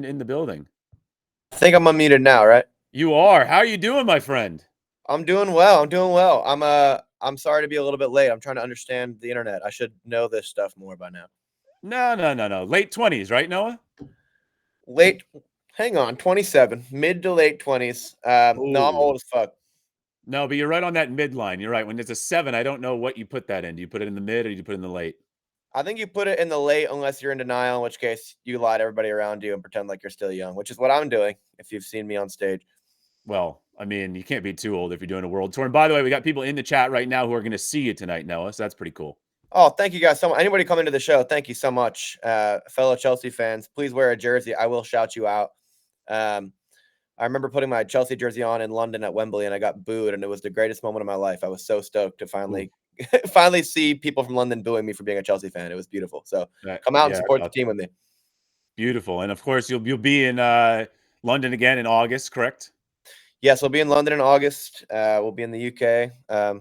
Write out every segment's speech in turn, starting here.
in the building. I think I'm unmuted now, right? You are. How are you doing, my friend? I'm doing well. I'm doing well. I'm sorry to be a little bit late. I'm trying to understand the internet. I should know this stuff more by now. No. Late 20s, right, Noah? Late, hang on, 27, mid to late 20s. No, I'm Ooh. old as fuck. No, but you're right on that midline. You're right. When it's a 7, I don't know what you put that in. Do you put it in the mid or do you put it in the late? I think you put it in the late unless you're in denial, in which case you lie to everybody around you and pretend like you're still young, which is what I'm doing if you've seen me on stage. Well, I mean, you can't be too old if you're doing a world tour. And by the way, we got people in the chat right now who are going to see you tonight, Noah. So that's pretty cool. Oh, thank you guys so much. Anybody coming to the show, thank you so much. Fellow Chelsea fans, please wear a jersey. I will shout you out. I remember putting my Chelsea jersey on in London at Wembley, and I got booed, and it was the greatest moment of my life. I was so stoked to finally finally see people from London booing me for being a Chelsea fan. It was beautiful. So come out and support the team with me. Beautiful. And of course, you'll be in London again in August, correct? Yes, we'll be in London in August. We'll be in the UK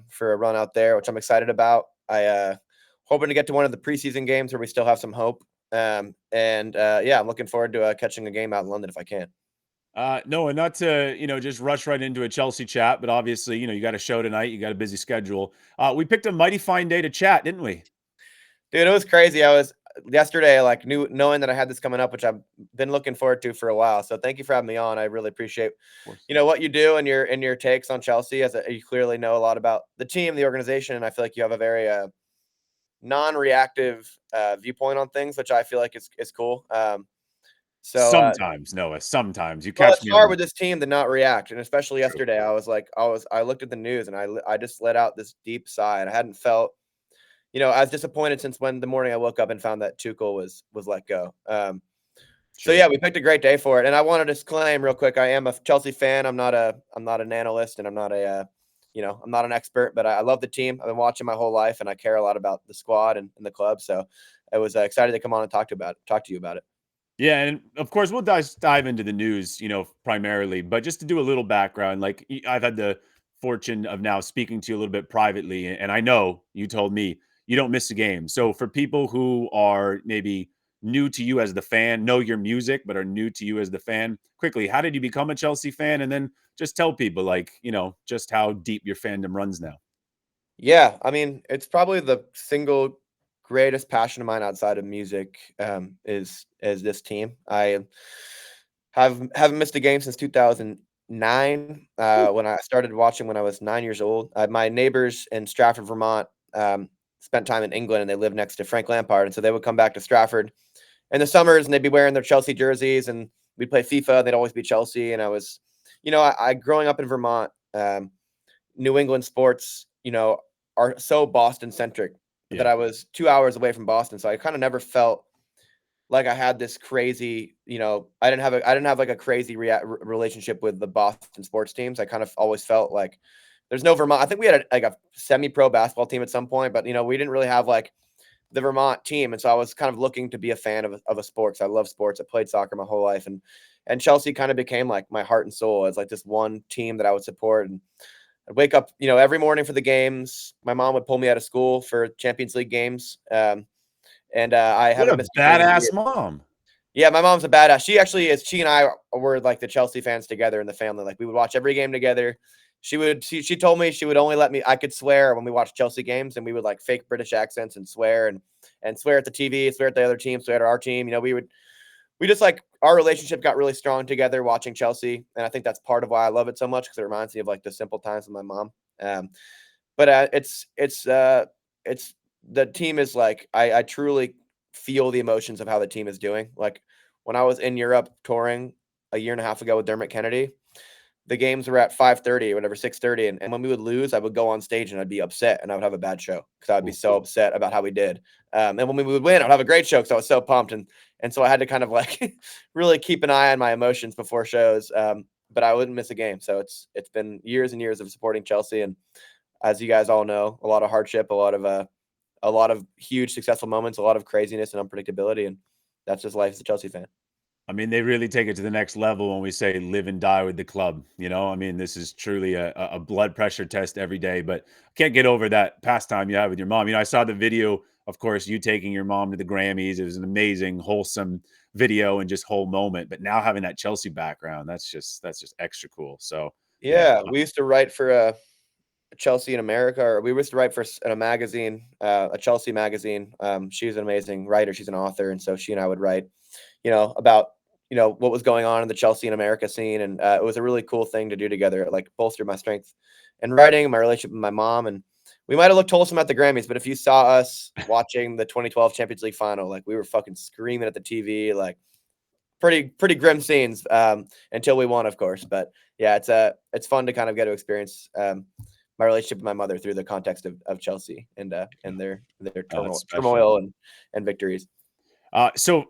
for a run out there, which I'm excited about. I hoping to get to one of the preseason games where we still have some hope. I'm looking forward to catching a game out in London if I can. No, and not to, just rush right into a Chelsea chat, but obviously, you got a show tonight. You got a busy schedule. We picked a mighty fine day to chat, didn't we? Dude, it was crazy. I was yesterday, knowing that I had this coming up, which I've been looking forward to for a while. So thank you for having me on. I really appreciate, what you do and your takes on Chelsea. You clearly know a lot about the team, the organization, and I feel like you have a very non-reactive viewpoint on things, which I feel like is cool. Sometimes, Noah. Sometimes you well, catch it's me hard on. with this team to not react, and especially yesterday, I looked at the news and I just let out this deep sigh, and I hadn't felt, I was disappointed since when the morning I woke up and found that Tuchel was let go. So yeah, we picked a great day for it, and I want to disclaim real quick: I am a Chelsea fan. I'm not an analyst, and I'm not I'm not an expert, but I love the team. I've been watching my whole life, and I care a lot about the squad and the club. So I was excited to come on and talk to you about it. Yeah, and of course we'll dive into the news, primarily, but just to do a little background, like I've had the fortune of now speaking to you a little bit privately, and I know you told me you don't miss a game. So for people who are maybe new to you as the fan, know your music, but are new to you as the fan, quickly, how did you become a Chelsea fan? And then just tell people, just how deep your fandom runs now. Yeah, I mean, it's probably the single greatest passion of mine outside of music, is this team. I haven't missed a game since 2009, when I started watching when I was 9 years old. My neighbors in Stratford, Vermont, spent time in England, and they lived next to Frank Lampard, and so they would come back to Stratford in the summers, and they'd be wearing their Chelsea jerseys, and we'd play FIFA, and they'd always be Chelsea, and I was, I growing up in Vermont, New England sports, are so Boston centric that I was 2 hours away from Boston. So I kind of never felt like I had this crazy, I didn't have like a crazy relationship with the Boston sports teams. I kind of always felt like there's no Vermont. I think we had a semi-pro basketball team at some point, but we didn't really have like the Vermont team. And so I was kind of looking to be a fan of a sport. I love sports. I played soccer my whole life, and Chelsea kind of became like my heart and soul as like this one team that I would support. And I'd wake up, every morning for the games. My mom would pull me out of school for Champions League games. I haven't missed a badass mom. Yeah, my mom's a badass. She actually is. She and I were like the Chelsea fans together in the family. Like we would watch every game together. She told me she would only let me, I could swear when we watched Chelsea games, and we would like fake British accents and swear and swear at the TV, swear at the other team, swear at our team. We just like our relationship got really strong together watching Chelsea. And I think that's part of why I love it so much, because it reminds me of like the simple times with my mom. It's the team is like, I truly feel the emotions of how the team is doing. Like when I was in Europe touring a year and a half ago with Dermot Kennedy, the games were at 5:30 or whatever, 6:30. And when we would lose, I would go on stage and I'd be upset, and I would have a bad show because I would be so upset about how we did. And when we would win, I'd have a great show because I was so pumped. And so I had to kind of like really keep an eye on my emotions before shows. But I wouldn't miss a game. So it's been years and years of supporting Chelsea. And as you guys all know, a lot of hardship, a lot of huge successful moments, a lot of craziness and unpredictability. And that's just life as a Chelsea fan. I mean, they really take it to the next level when we say live and die with the club. I mean, this is truly a blood pressure test every day, but I can't get over that pastime you have with your mom. I saw the video of course, you taking your mom to the Grammys. It was an amazing, wholesome video and just whole moment. But now having that Chelsea background, that's just extra cool. So yeah, Yeah, we used to write for Chelsea in America, or we used to write for a magazine, a Chelsea magazine. She's an amazing writer. She's an author, and so she and I would write, about what was going on in the Chelsea in America scene, and it was a really cool thing to do together. It like bolstered my strength in writing, my relationship with my mom, and we might have looked wholesome at the Grammys, but if you saw us watching the 2012 Champions League final, like we were fucking screaming at the TV, like pretty grim scenes until we won, of course. But yeah, it's fun to kind of get to experience my relationship with my mother through the context of Chelsea and their that's special. turmoil and victories. So,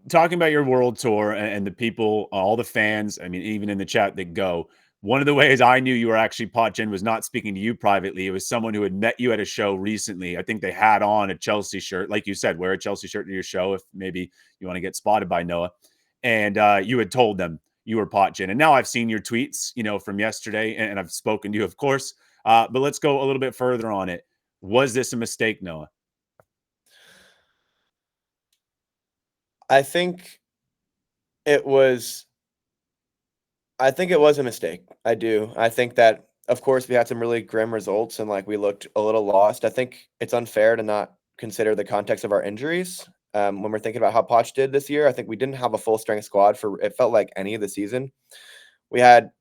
talking about your world tour and the people, all the fans, I mean, even in the chat that go, one of the ways I knew you were actually Potchin was not speaking to you privately. It was someone who had met you at a show recently. I think they had on a Chelsea shirt. Like you said, wear a Chelsea shirt to your show if maybe you want to get spotted by Noah. And you had told them you were Potchin. And now I've seen your tweets, from yesterday, and I've spoken to you, of course. But let's go a little bit further on it. Was this a mistake, Noah? I think it was I think it was a mistake. I do. I think that, of course, we had some really grim results and like we looked a little lost. I think it's unfair to not consider the context of our injuries. When we're thinking about how Poch did this year, I think we didn't have a full strength squad for it felt like any of the season. We had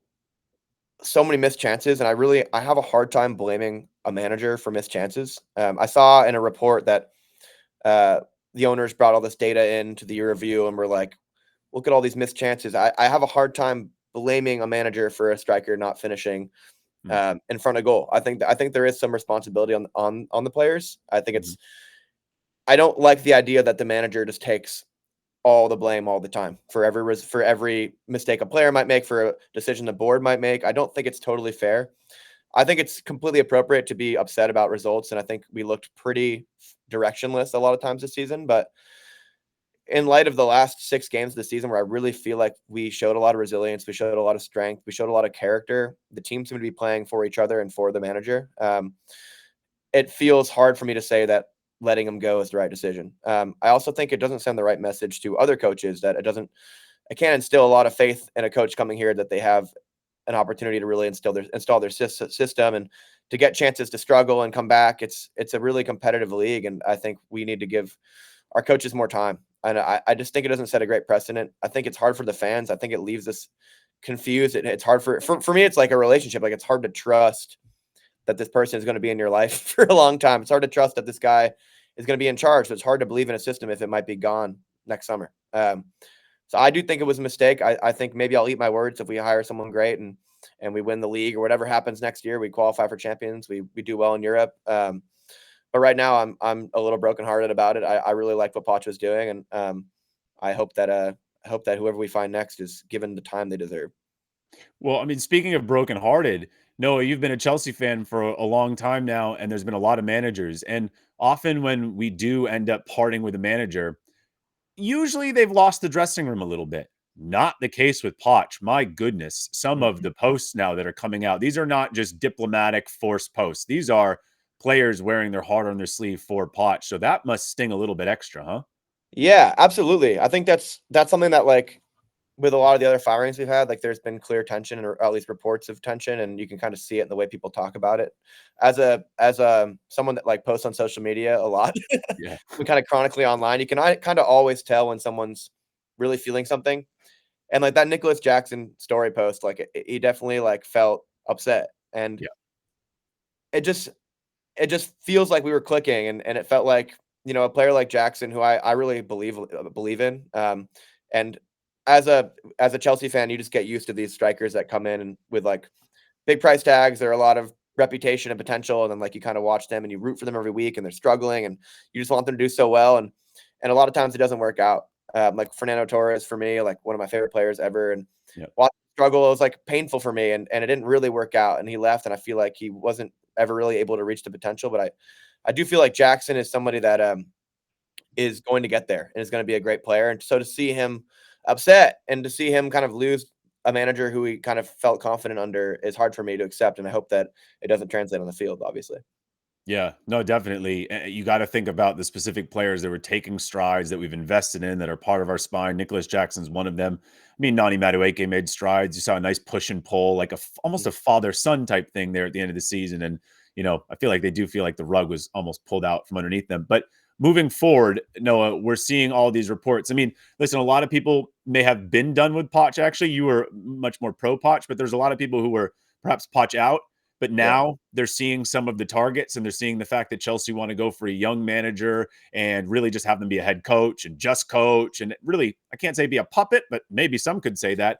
so many missed chances, and I have a hard time blaming a manager for missed chances. I saw in a report that the owners brought all this data into the year review and were like, look at all these missed chances. I have a hard time blaming a manager for a striker not finishing Hmm. in front of goal. I think there is some responsibility on the players. Mhm. I don't like the idea that the manager just takes all the blame all the time for every mistake a player might make, for a decision the board might make. I don't think it's totally fair. I think it's completely appropriate to be upset about results, and I think we looked pretty directionless a lot of times this season. But in light of the last 6 games of the season, where I really feel like we showed a lot of resilience, we showed a lot of strength, we showed a lot of character. The team seemed to be playing for each other and for the manager. It feels hard for me to say that letting him go is the right decision. I also think it doesn't send the right message to other coaches that it can't instill a lot of faith in a coach coming here that they have an opportunity to really install their system and to get chances to struggle and come back. It's a really competitive league, and I think we need to give our coaches more time. And I just think it doesn't set a great precedent. I think it's hard for the fans. I think it leaves us confused. It's hard for me. It's like a relationship. Like it's hard to trust that this person is going to be in your life for a long time. It's hard to trust that this guy is going to be in charge. So it's hard to believe in a system if it might be gone next summer. So I do think it was a mistake. I think maybe I'll eat my words if we hire someone great and we win the league or whatever happens next year. We qualify for champions. We do well in Europe. But right now I'm a little brokenhearted about it. I really like what Poch was doing, and I hope that whoever we find next is given the time they deserve. Well, I mean, speaking of brokenhearted, Noah, you've been a Chelsea fan for a long time now, and there's been a lot of managers. And often when we do end up parting with a manager, usually they've lost the dressing room a little bit. Not the case with Poch. My goodness, some of Mhm. the posts now that are coming out, these are not just diplomatic forced posts. These are players wearing their heart on their sleeve for Poch. So that must sting a little bit extra, huh? Yeah, absolutely. I think that's something that like with a lot of the other firings we've had, like there's been clear tension or at least reports of tension, and you can kind of see it in the way people talk about it. As a someone that like posts on social media a lot, Yeah. and kind of chronically online, you can kind of always tell when someone's really feeling something. And like that Nicholas Jackson story post, like he definitely like felt upset, and Yeah. it just it just feels like we were clicking, and it felt like a player like Jackson, who I really believe in. And as a Chelsea fan, you just get used to these strikers that come in and with like big price tags. There are a lot of reputation and potential, and then like you kind of watch them and you root for them every week, and they're struggling, and you just want them to do so well. And a lot of times it doesn't work out. Like Fernando Torres for me, like one of my favorite players ever, and Yeah. watching him struggle, it was like painful for me, and it didn't really work out, and he left, and I feel like he wasn't ever really able to reach the potential. But I do feel like Jackson is somebody that is going to get there and is going to be a great player. And so to see him upset and to see him kind of lose a manager who he kind of felt confident under is hard for me to accept. And I hope that it doesn't translate on the field, obviously. Yeah, no, definitely. You got to think about the specific players that were taking strides that we've invested in that are part of our spine. Nicholas Jackson's one of them. I mean, Nani Madueke made strides. You saw a nice push and pull, like almost a father son type thing there at the end of the season. And I feel like they do feel like the rug was almost pulled out from underneath them. But moving forward, Noah, we're seeing all these reports. I mean, listen, a lot of people may have been done with Poch. Actually, you were much more pro Poch, but there's a lot of people who were perhaps Poch out. But Yeah. now they're seeing some of the targets and they're seeing the fact that Chelsea want to go for a young manager and really just have them be a head coach and just coach. And really, I can't say be a puppet, but maybe some could say that.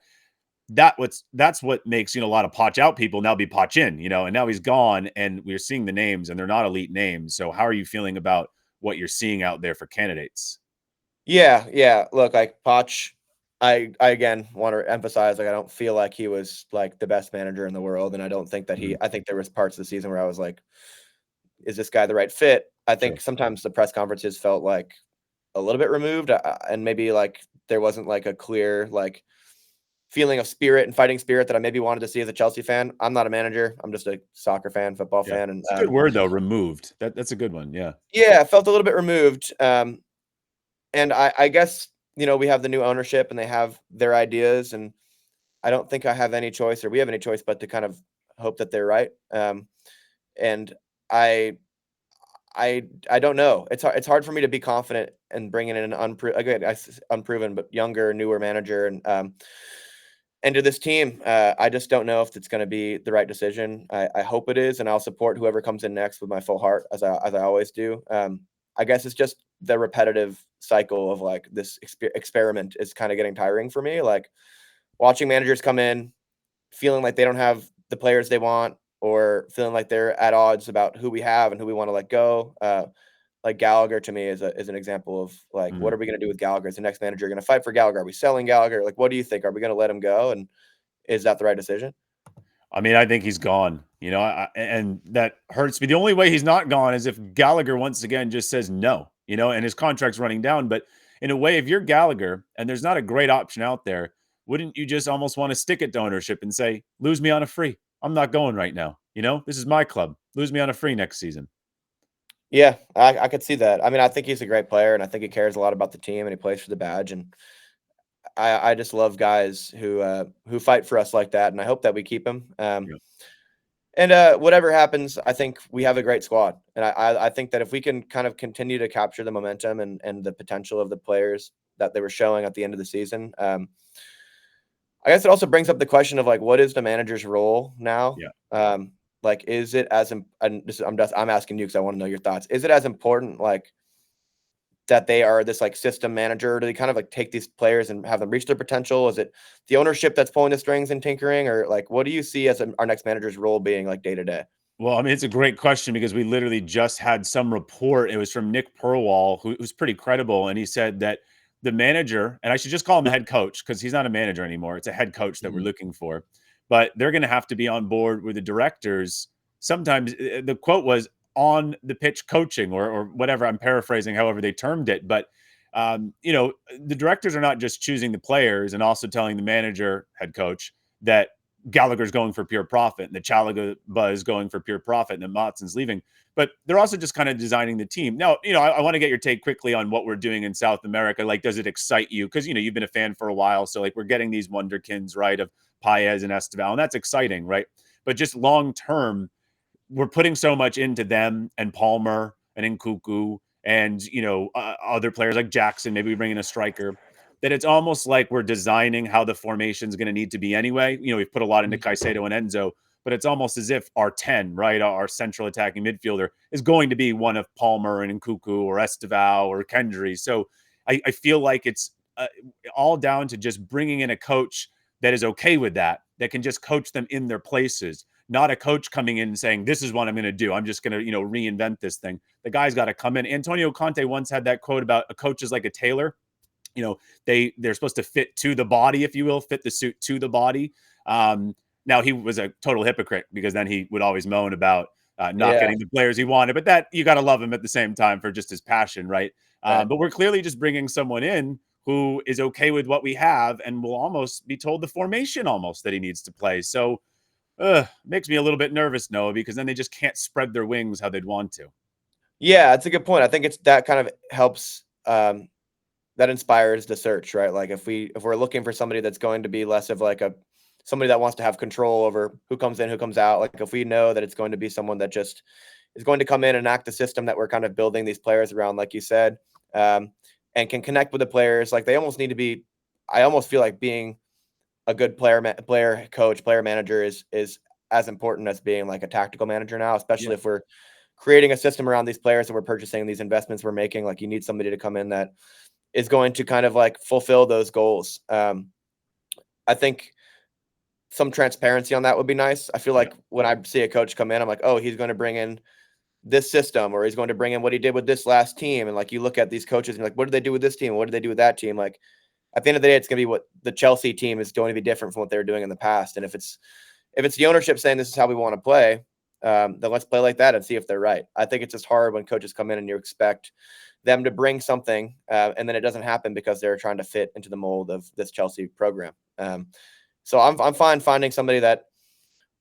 That's what makes a lot of Poch out people now be Poch in, and now he's gone and we're seeing the names and they're not elite names. So how are you feeling about what you're seeing out there for candidates? Yeah, yeah. Look, like Poch, I again want to emphasize, like, I don't feel like he was like the best manager in the world, and I don't think that Mhm. I think there was parts of the season where I was like, is this guy the right fit? I Sure. think sometimes the press conferences felt like a little bit removed, and maybe like there wasn't like a clear like feeling of spirit and fighting spirit that I maybe wanted to see as a Chelsea fan. I'm not a manager. I'm just a soccer fan, football Yeah. fan, and It's a good word though, removed. That's a good one. Yeah. yeah, it felt a little bit removed. And I guess, we have the new ownership and they have their ideas, and I don't think I have any choice or we have any choice but to kind of hope that they're right. And I I don't know. It's hard for me to be confident and bringing in an unproven but younger, newer manager and into this team. I just don't know if it's going to be the right decision. I hope it is, and I'll support whoever comes in next with my full heart, as I always do. I guess it's just the repetitive cycle of like this experiment is kind of getting tiring for me. Like watching managers come in, feeling like they don't have the players they want, or feeling like they're at odds about who we have and who we want to let go. Like Gallagher to me is an example of like, what Mhm. are we going to do with Gallagher? Is the next manager going to fight for Gallagher? Are we selling Gallagher? Like, what do you think? Are we going to let him go? And is that the right decision? I mean, I think he's gone, and that hurts me. The only way he's not gone is if Gallagher once again just says no, and his contract's running down. But in a way, if you're Gallagher and there's not a great option out there, wouldn't you just almost want to stick it to ownership and say, lose me on a free? I'm not going right now. This is my club. Lose me on a free next season. Yeah, I could see that. I mean, I think he's a great player, and I think he cares a lot about the team, and he plays for the badge. And I just love guys who fight for us like that, and I hope that we keep him. Yeah. And whatever happens, I think we have a great squad, and I think that if we can kind of continue to capture the momentum and the potential of the players that they were showing at the end of the season, I guess it also brings up the question of like, what is the manager's role now? Yeah. Like, is it as I'm asking you because I want to know your thoughts. Is it as important like that they are this like system manager? Do they kind of like take these players and have them reach their potential? Is it the ownership that's pulling the strings and tinkering, or like what do you see as our next manager's role being like day to day? Well, I mean, it's a great question because we literally just had some report. It was from Nick Purwall, who's pretty credible, and he said that the manager, and I should just call him a head coach because he's not a manager anymore. It's a head coach that we're Mhm. looking for, but they're going to have to be on board with the directors. Sometimes the quote was on the pitch coaching or whatever. I'm paraphrasing, however they termed it, but the directors are not just choosing the players and also telling the manager, head coach, that Gallagher's going for pure profit and the Chalaba is going for pure profit and then Motson's leaving. But they're also just kind of designing the team. Now, I want to get your take quickly on what we're doing in South America. Like, does it excite you? Because, you've been a fan for a while. So, like, we're getting these wonderkins, right, of Paez and Esteval, and that's exciting, right? But just long term, we're putting so much into them and Palmer and Nkuku and other players like Jackson. Maybe we bring in a striker that it's almost like we're designing how the formation is going to need to be anyway. We've put a lot into Caicedo and Enzo, but it's almost as if our 10, right, our central attacking midfielder is going to be one of Palmer and Nkuku or Esteval or Kendry. So I feel like it's all down to just bringing in a coach that is okay with that can just coach them in their places, not a coach coming in and saying, this is what I'm going to do. I'm just going to, reinvent this thing. The guy's got to come in. Antonio Conte once had that quote about a coach is like a tailor. They're supposed to fit to the body, if you will, fit the suit to the body. Now he was a total hypocrite because then he would always moan about not Yeah, getting the players he wanted, but that you got to love him at the same time for just his passion, right? right. But we're clearly just bringing someone in who is okay with what we have and will almost be told the formation almost that he needs to play. So makes me a little bit nervous, Noah, because then they just can't spread their wings how they'd want to. Yeah, that's a good point. I think it's that kind of helps. That inspires the search, right? Like if we're looking for somebody that's going to be less of like a somebody that wants to have control over who comes in, who comes out. Like if we know that it's going to be someone that just is going to come in and act the system that we're kind of building these players around, like you said, um, and can connect with the players. Like they almost need to be. I almost feel like being a good player coach, player manager is as important as being like a tactical manager now, Yeah. especially if we're creating a system around these players that we're purchasing, these investments we're making. Like you need somebody to come in that is going to kind of like fulfill those goals. I think some transparency on that would be nice. I feel Yeah. like when I see a coach come in, I'm like, oh, he's going to bring in this system, or he's going to bring in what he did with this last team. And like you look at these coaches and you're like, what did they do with this team? What did they do with that team? Like at the end of the day, it's going to be what the Chelsea team is going to be different from what they were doing in the past. And if it's the ownership saying this is how we want to play, then let's play like that and see if they're right. I think it's just hard when coaches come in and you expect them to bring something, and then it doesn't happen because they're trying to fit into the mold of this Chelsea program. So I'm fine finding somebody that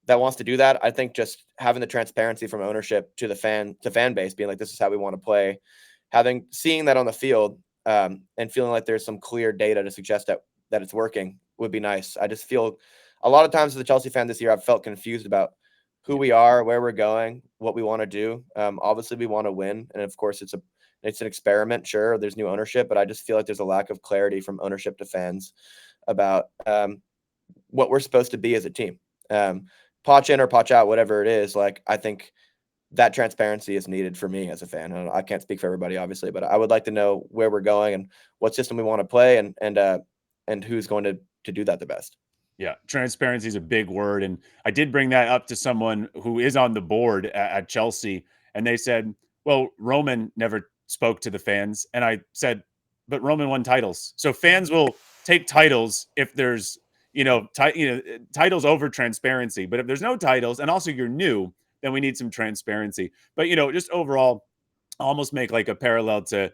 wants to do that. I think just having the transparency from ownership to the fan base, being like, this is how we want to play, seeing that on the field, and feeling like there's some clear data to suggest that it's working would be nice. I just feel a lot of times as a Chelsea fan this year, I've felt confused about who Yeah. we are, where we're going, what we want to do. Obviously, we want to win, and of course, it's an experiment. Sure, there's new ownership, but I just feel like there's a lack of clarity from ownership to fans about what we're supposed to be as a team. Potch in or potch out, whatever it is. Like I think that transparency is needed for me as a fan. I can't speak for everybody, obviously, but I would like to know where we're going and what system we want to play, and who's going to do that the best. Yeah, transparency is a big word, and I did bring that up to someone who is on the board at Chelsea, and they said, "Well, Roman never spoke to the fans," and I said, "But Roman won titles, so fans will take titles if there's titles over transparency. But if there's no titles, and also you're new, then we need some transparency. But just overall, almost make like a parallel to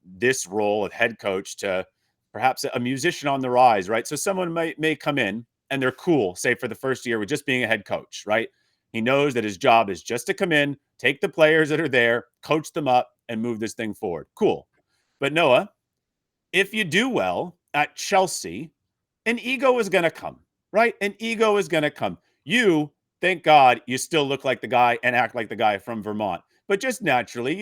this role of head coach to perhaps a musician on the rise, right? So someone may come in and they're cool, say for the first year with just being a head coach, right? He knows that his job is just to come in, take the players that are there, coach them up, and move this thing forward. Cool. But Noah, if you do well at Chelsea, an ego is going to come, right? An ego is going to come. You, thank God, you still look like the guy and act like the guy from Vermont. But just naturally,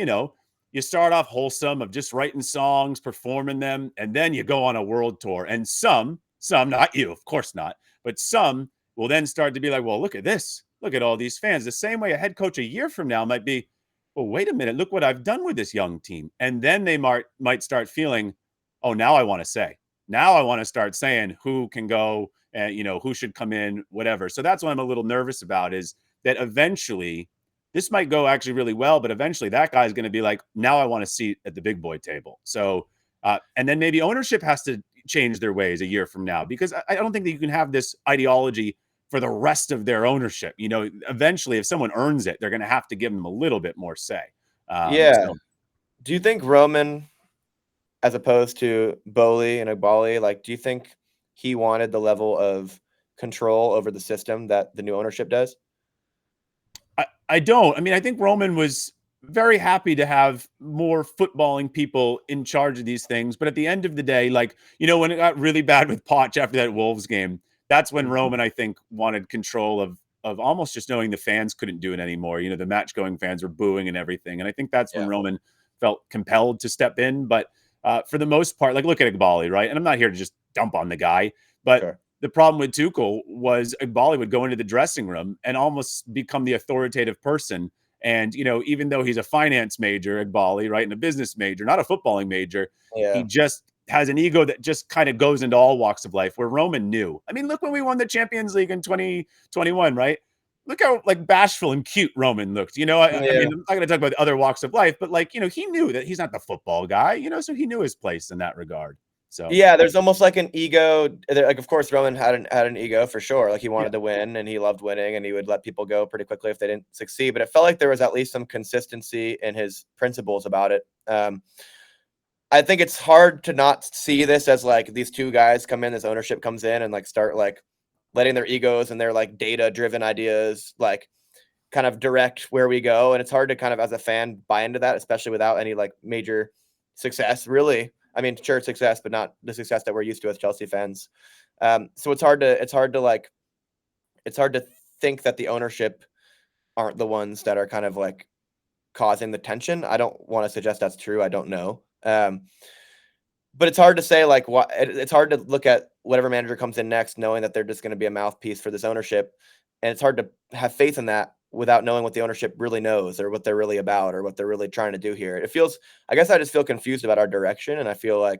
you start off wholesome of just writing songs, performing them, and then you go on a world tour. And some, not you, of course not, but some will then start to be like, well, look at this. Look at all these fans. The same way a head coach a year from now might be, well, wait a minute, look what I've done with this young team. And then they might start feeling, oh, now I want to say. Now I want to start saying who can go and who should come in, whatever. So that's what I'm a little nervous about is that eventually this might go actually really well, but eventually that guy's going to be like, now I want a seat at the big boy table. So, and then maybe ownership has to change their ways a year from now, because I don't think that you can have this ideology for the rest of their ownership. Eventually, if someone earns it, they're going to have to give them a little bit more say. Yeah. So Do you think Roman, as opposed to Bowley and Agbali, like, do you think he wanted the level of control over the system that the new ownership does? I don't. I mean, I think Roman was very happy to have more footballing people in charge of these things. But at the end of the day, like, when it got really bad with Potch after that Wolves game, that's when Mhm. Roman, I think, wanted control of almost just knowing the fans couldn't do it anymore. The match going fans were booing and everything. And I think that's when Yeah, Roman felt compelled to step in. But for the most part, like, look at Igbali, right? And I'm not here to just dump on the guy, but sure. the problem with Tuchel was Igbali would go into the dressing room and almost become the authoritative person. And, even though he's a finance major, Igbali, right, and a business major, not a footballing major, he Yeah. just has an ego that just kind of goes into all walks of life, where Roman knew. I mean, look when we won the Champions League in 2021, right? Look how like bashful and cute Roman looked. I Yeah. mean, I'm not going to talk about the other walks of life, but like, he knew that he's not the football guy, so he knew his place in that regard. So, Yeah, there's almost like an ego like, of course, Roman had an ego for sure, like, he yeah. wanted to win, and he loved winning, and he would let people go pretty quickly if they didn't succeed, but it felt like there was at least some consistency in his principles about it. I think it's hard to not see this as, like, these 2 guys come in, this ownership comes in and, like, start, like, letting their egos and their like data driven ideas like kind of direct where we go. And it's hard to kind of as a fan buy into that, especially without any like major success, really. I mean, sure, success, but not the success that we're used to as Chelsea fans. So it's hard to think that the ownership aren't the ones that are kind of like causing the tension. I don't want to suggest that's true. I don't know. But it's hard to say like what it's hard to look at whatever manager comes in next, knowing that they're just going to be a mouthpiece for this ownership. And it's hard to have faith in that without knowing what the ownership really knows or what they're really about or what they're really trying to do here. It feels, I guess I just feel confused about our direction. And I feel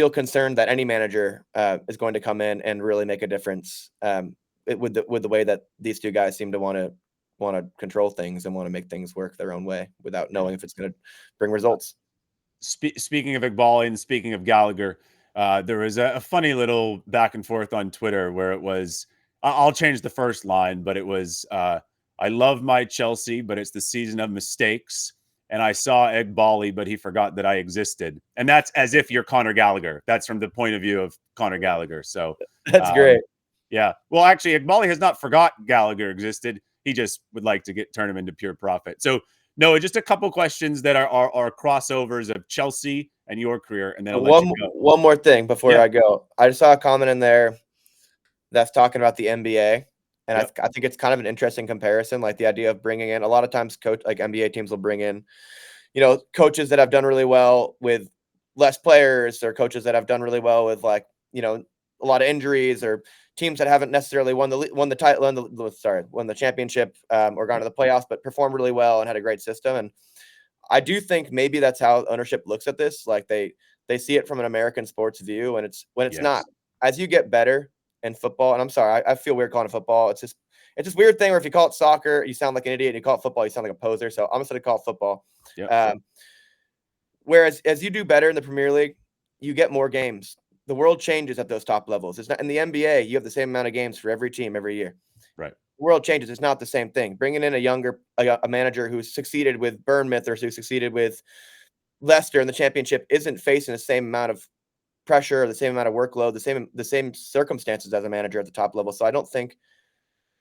concerned that any manager is going to come in and really make a difference with the way that these two guys seem to want to control things and want to make things work their own way without knowing if it's going to bring results. Speaking of Iqbal and speaking of Gallagher, there was a funny little back and forth on Twitter where it was, I'll change the first line, but it was, I love my Chelsea, but it's the season of mistakes. And I saw Iqbali, but he forgot that I existed. And that's as if you're Conor Gallagher. That's from the point of view of Conor Gallagher. So That's great. Yeah. Well, actually, Iqbali has not forgot Gallagher existed. He just would like to turn him into pure profit. So no, just a couple questions that are crossovers of Chelsea and your career, and then I'll let you go. One more thing before I go. I just saw a comment in there that's talking about the NBA, and I think it's kind of an interesting comparison. Like the idea of bringing in a lot of times, NBA teams will bring in, coaches that have done really well with less players, or coaches that have done really well with like a lot of injuries, or teams that haven't necessarily won the championship or gone to the playoffs, but performed really well and had a great system. And I do think maybe that's how ownership looks at this. Like they see it from an American sports view, and it's not. As you get better in football, and I'm sorry, I feel weird calling it football. It's this weird thing where if you call it soccer, you sound like an idiot, and you call it football, you sound like a poser. So I'm just going to call it football. Whereas as you do better in the Premier League, you get more games. The world changes at those top levels. It's not in the NBA. You have the same amount of games for every team every year. Right. The world changes. It's not the same thing. Bringing in a manager who's succeeded with Bournemouth or who succeeded with Leicester in the championship isn't facing the same amount of pressure or the same amount of workload, the same circumstances as a manager at the top level. So I don't think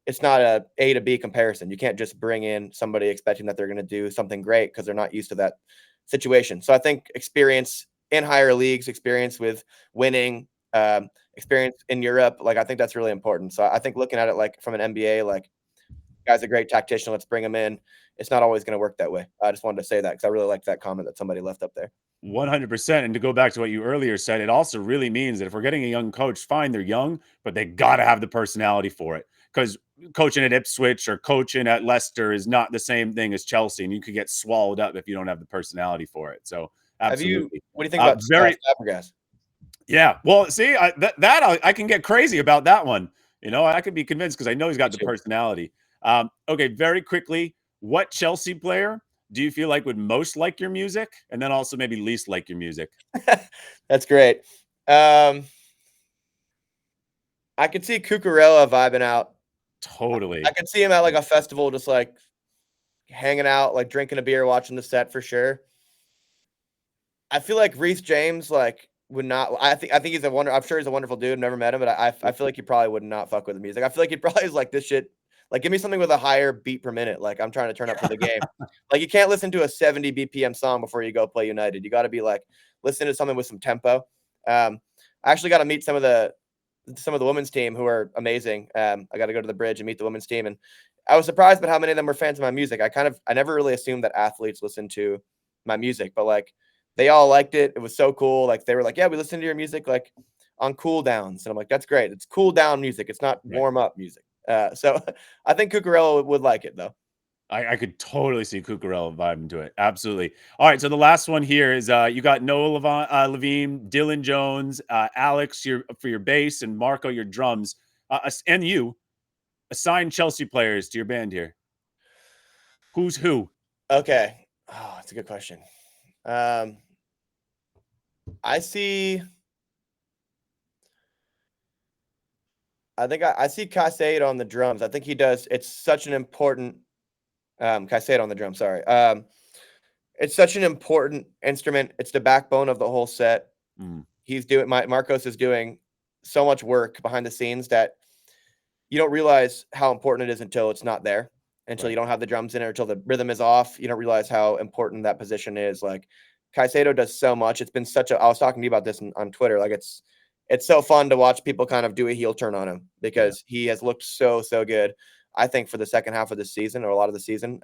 it's not A to B comparison. You can't just bring in somebody expecting that they're going to do something great because they're not used to that situation. So I think experience in higher leagues, experience with winning, experience in Europe, like I think that's really important. So I think looking at it like from an NBA, like guy's a great tactician, let's bring him in. It's not always going to work that way. I just wanted to say that because I really liked that comment that somebody left up there. 100%. And to go back to what you earlier said, it also really means that if we're getting a young coach, fine, they're young, but they got to have the personality for it. Because coaching at Ipswich or coaching at Leicester is not the same thing as Chelsea, and you could get swallowed up if you don't have the personality for it. So absolutely. What do you think about Fabregas? Yeah. Well, see, I can get crazy about that one. I could be convinced because I know he's got the personality. Okay, very quickly, what Chelsea player do you feel like would most like your music, and then also maybe least like your music? That's great. I could see Cucurella vibing out. Totally. I could see him at like a festival, just like hanging out, like drinking a beer, watching the set for sure. I feel like Reece James would not. I think he's I'm sure he's a wonderful dude. Never met him, but I feel like he probably would not fuck with the music. I feel like he probably is like, this shit. Like, give me something with a higher beat per minute. Like, I'm trying to turn up for the game. Like, you can't listen to a 70 BPM song before you go play United. You got to be like, listen to something with some tempo. I actually got to meet some of the women's team who are amazing. I got to go to the bridge and meet the women's team, and I was surprised by how many of them were fans of my music. I never really assumed that athletes listen to my music, but like they all liked it. It was so cool. Like they were like, yeah, we listen to your music like on cool downs, and I'm like, that's great. It's cool down music. It's not warm up music. So I think Cucurella would like it though. I could totally see Cucurella vibing to it. Absolutely. All right. So the last one here is you got Noah Levine, Dylan Jones, Alex for your bass, and Marco your drums, and you assign Chelsea players to your band here. Who's who? Okay. Oh, that's a good question. I see Caicedo on the drums. I think he does. It's such an important Caicedo on the drum. Sorry. It's such an important instrument. It's the backbone of the whole set. He's doing Marcos is doing so much work behind the scenes that you don't realize how important it is until it's not there, until you Right. don't have the drums in it, until the rhythm is off. You don't realize how important that position is. Like Caicedo does so much. It's been such a. I was talking to you about this on Twitter. Like it's so fun to watch people kind of do a heel turn on him Yeah. because he has looked so good. I think for the second half of the season or a lot of the season.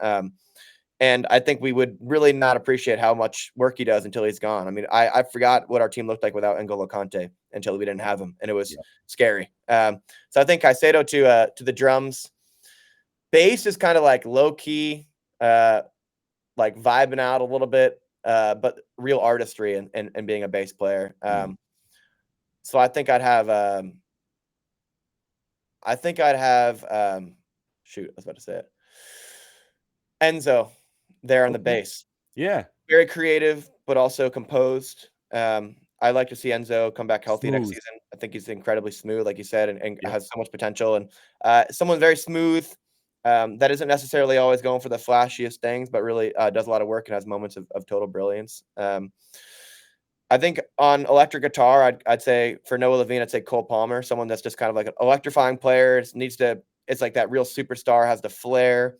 And I think we would really not appreciate how much work he does until he's gone. I mean, I forgot what our team looked like without N'Golo Kante until we didn't have him, and it was Yeah. scary. So I think Caicedo to the drums. Bass is kind of like low key, like vibing out a little bit, but real artistry and being a bass player. Mm. So I think I'd have. Shoot, I was about to say it. Enzo there on the Okay. bass. Yeah. Very creative, but also composed. I like to see Enzo come back healthy next Smooth. season. I think he's incredibly smooth, like you said, and Yep. has so much potential. And someone very smooth that isn't necessarily always going for the flashiest things, but really does a lot of work and has moments of total brilliance. I think on electric guitar, I'd say for Noah Levine, I'd say Cole Palmer, someone that's just kind of like an electrifying player. It's like that real superstar, has the flair,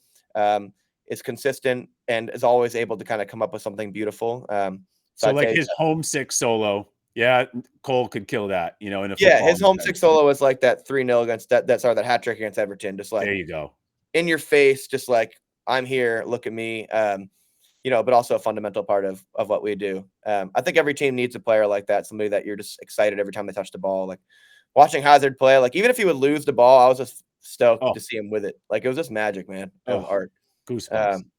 is consistent, and is always able to kind of come up with something beautiful. So So I'd like say, his homesick solo. Yeah, Cole could kill that, in a yeah, football his homesick sense. solo was like that 3-0 against that hat trick against Everton, just like There you go. in your face, just like I'm here, look at me. But also a fundamental part of what we do. I think every team needs a player like that, somebody that you're just excited every time they touch the ball. Like watching Hazard play, like even if he would lose the ball, I was just stoked Oh, to see him with it. Like it was just magic, man, of oh, art. goosebumps. Um,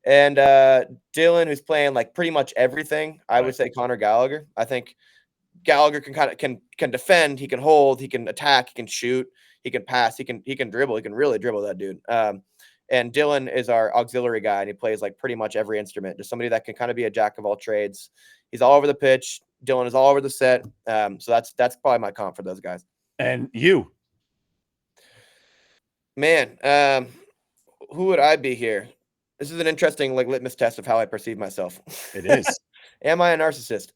and Dylan, who's playing like pretty much everything, I would Right. say Conor Gallagher. I think Gallagher can kind of can defend, he can hold, he can attack, he can shoot, he can pass, he can dribble, he can really dribble that dude. And Dylan is our auxiliary guy, and he plays like pretty much every instrument. Just somebody that can kind of be a jack of all trades. He's all over the pitch. Dylan is all over the set. So that's probably my comp for those guys. And you. Man, who would I be here? This is an interesting like litmus test of how I perceive myself. It is. Am I a narcissist?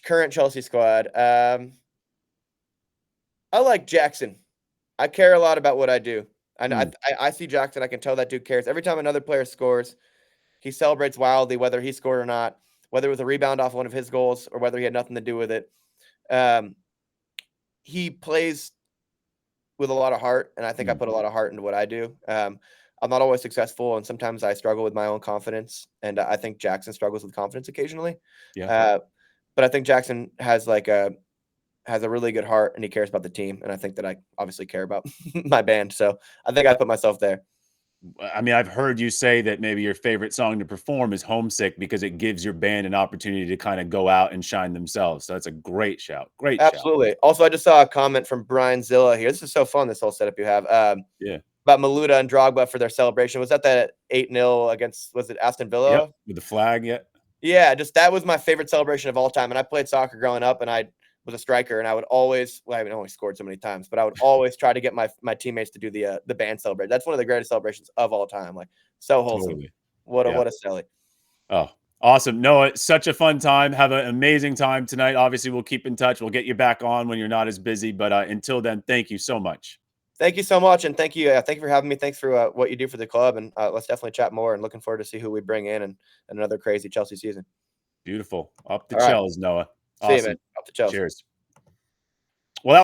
Current Chelsea squad. I like Jackson. I care a lot about what I do. And I, Mm, I I see Jackson. I can tell that dude cares. Every time another player scores, he celebrates wildly, whether he scored or not, whether it was a rebound off one of his goals or whether he had nothing to do with it. Um, he plays with a lot of heart, and I think I mm, put a lot of heart into what I do. I'm not always successful, and sometimes I struggle with my own confidence, and I think Jackson struggles with confidence occasionally. yeah. Uh, but I think Jackson has a really good heart, and he cares about the team, and I think that I obviously care about my band. So I think I put myself there. I mean, I've heard you say that maybe your favorite song to perform is Homesick because it gives your band an opportunity to kind of go out and shine themselves. So that's a great shout. Great shout. Absolutely. Also, I just saw a comment from Brian Zilla here. This is so fun, this whole setup you have. Yeah. About Maluda and Drogba for their celebration. Was that 8-0 against, was it Aston Yep. Villa? With the flag. Yeah. Yeah, just that was my favorite celebration of all time. And I played soccer growing up, and I was a striker, and I would always, well, I haven't only scored so many times, but I would always try to get my teammates to do the band celebration. That's one of the greatest celebrations of all time. Like so wholesome. Totally. What a Yeah. what a silly. Oh, awesome. No, it's such a fun time. Have an amazing time tonight. Obviously, we'll keep in touch. We'll get you back on when you're not as busy. But until then, thank you so much. Thank you so much, and thank you for having me. Thanks for what you do for the club, and let's definitely chat more. And looking forward to see who we bring in and another crazy Chelsea season. Beautiful. Up the All right, shells, Noah. see you, man. Awesome. Off the Chelsea. Cheers.